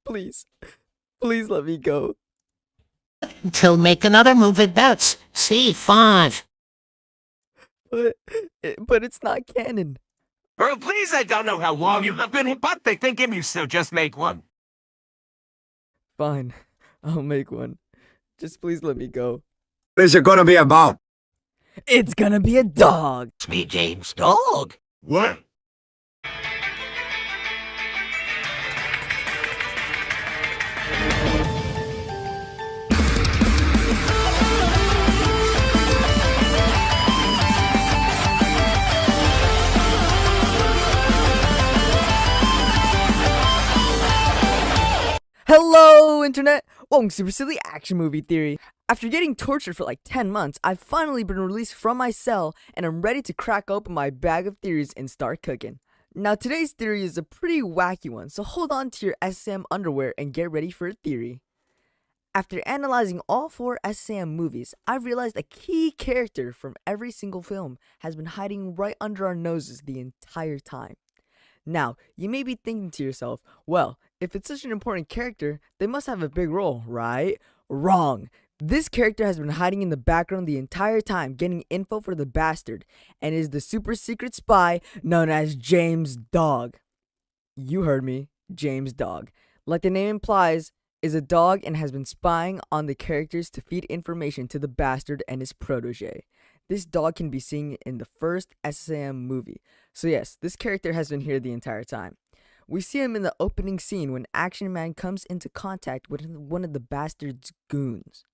Please, please let me go. To make another move at bets. C5. But it's not canon. Girl, please, I don't know how long you have been, but they think him, you so just make one. Fine, I'll make one. Just please let me go. What is it gonna be about? It's gonna be a dog. It's me, James Dog. What? Hello, Internet! Welcome to Super Silly Action Movie Theory. After getting tortured for like 10 months, I've finally been released from my cell and I'm ready to crack open my bag of theories and start cooking. Now, today's theory is a pretty wacky one, so hold on to your Ssam underwear and get ready for a theory. After analyzing all 4 Ssam movies, I've realized a key character from every single film has been hiding right under our noses the entire time. Now, you may be thinking to yourself, well, if it's such an important character, they must have a big role, right? Wrong! This character has been hiding in the background the entire time, getting info for the bastard, and is the super secret spy known as James Dog. You heard me, James Dog. Like the name implies, is a dog and has been spying on the characters to feed information to the bastard and his protege. This dog can be seen in the first Ssam movie. So yes, this character has been here the entire time. We see him in the opening scene when Action Man comes into contact with one of the bastard's goons.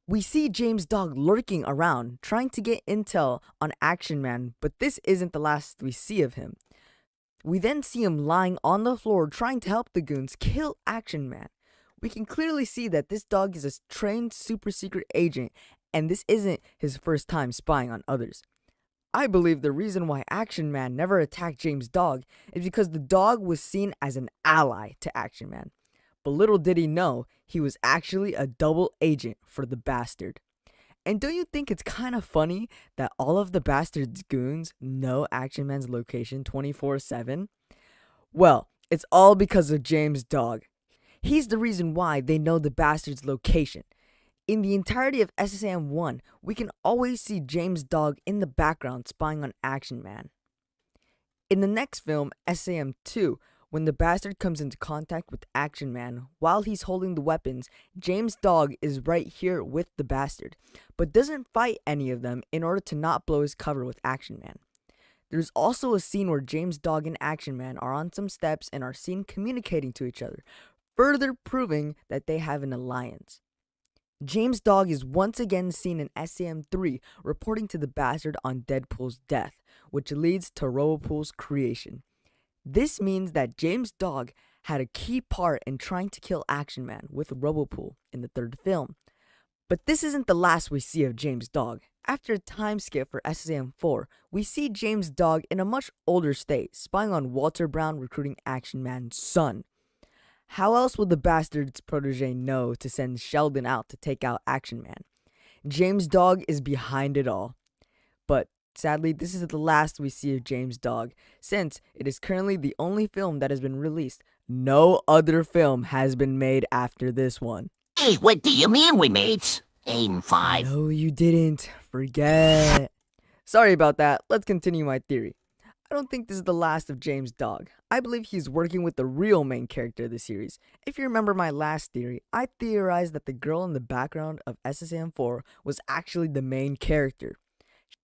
We see James Dog lurking around, trying to get intel on Action Man, but this isn't the last we see of him. We then see him lying on the floor trying to help the goons kill Action Man. We can clearly see that this dog is a trained super secret agent, and this isn't his first time spying on others. I believe the reason why Action Man never attacked James Dog is because the dog was seen as an ally to Action Man. But little did he know, he was actually a double agent for the bastard. And don't you think it's kind of funny that all of the bastard's goons know Action Man's location 24/7? Well, it's all because of James Dog. He's the reason why they know the bastard's location. In the entirety of Ssam 1, we can always see James Dog in the background spying on Action Man. In the next film, Ssam 2, when the bastard comes into contact with Action Man, while he's holding the weapons, James Dog is right here with the bastard, but doesn't fight any of them in order to not blow his cover with Action Man. There's also a scene where James Dog and Action Man are on some steps and are seen communicating to each other, further proving that they have an alliance. James Dog is once again seen in Ssam 3 reporting to the bastard on Deadpool's death, which leads to Robopool's creation. This means that James Dog had a key part in trying to kill Action Man with Robopool in the 3rd film. But this isn't the last we see of James Dog. After a time skip for Ssam 4, we see James Dog in a much older state, spying on Walter Brown recruiting Action Man's son. How else would the bastard's protege know to send Sheldon out to take out Action Man? James Dog is behind it all. But sadly, this is the last we see of James Dog, since it is currently the only film that has been released. No other film has been made after this one. Hey, what do you mean we made Aim 5? No, you didn't. Forget. Sorry about that. Let's continue my theory. I don't think this is the last of James Dog. I believe he's working with the real main character of the series. If you remember my last theory, I theorized that the girl in the background of Ssam 4 was actually the main character.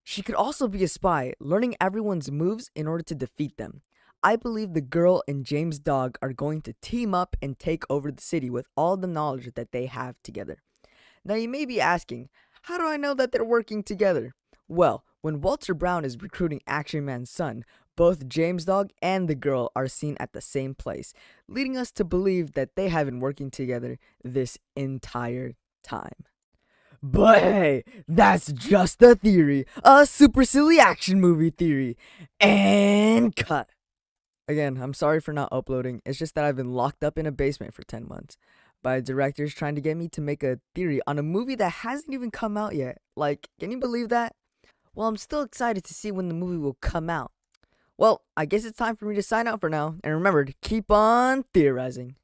She could also be a spy, learning everyone's moves in order to defeat them. I believe the girl and James Dog are going to team up and take over the city with all the knowledge that they have together. Now you may be asking, how do I know that they're working together? Well, when Walter Brown is recruiting Action Man's son, both James Dog and the girl are seen at the same place, leading us to believe that they have been working together this entire time. But hey, that's just a theory, a super silly action movie theory, and cut. Again, I'm sorry for not uploading, it's just that I've been locked up in a basement for 10 months. By directors trying to get me to make a theory on a movie that hasn't even come out yet. Like, can you believe that? Well, I'm still excited to see when the movie will come out. Well, I guess it's time for me to sign out for now. And remember to keep on theorizing.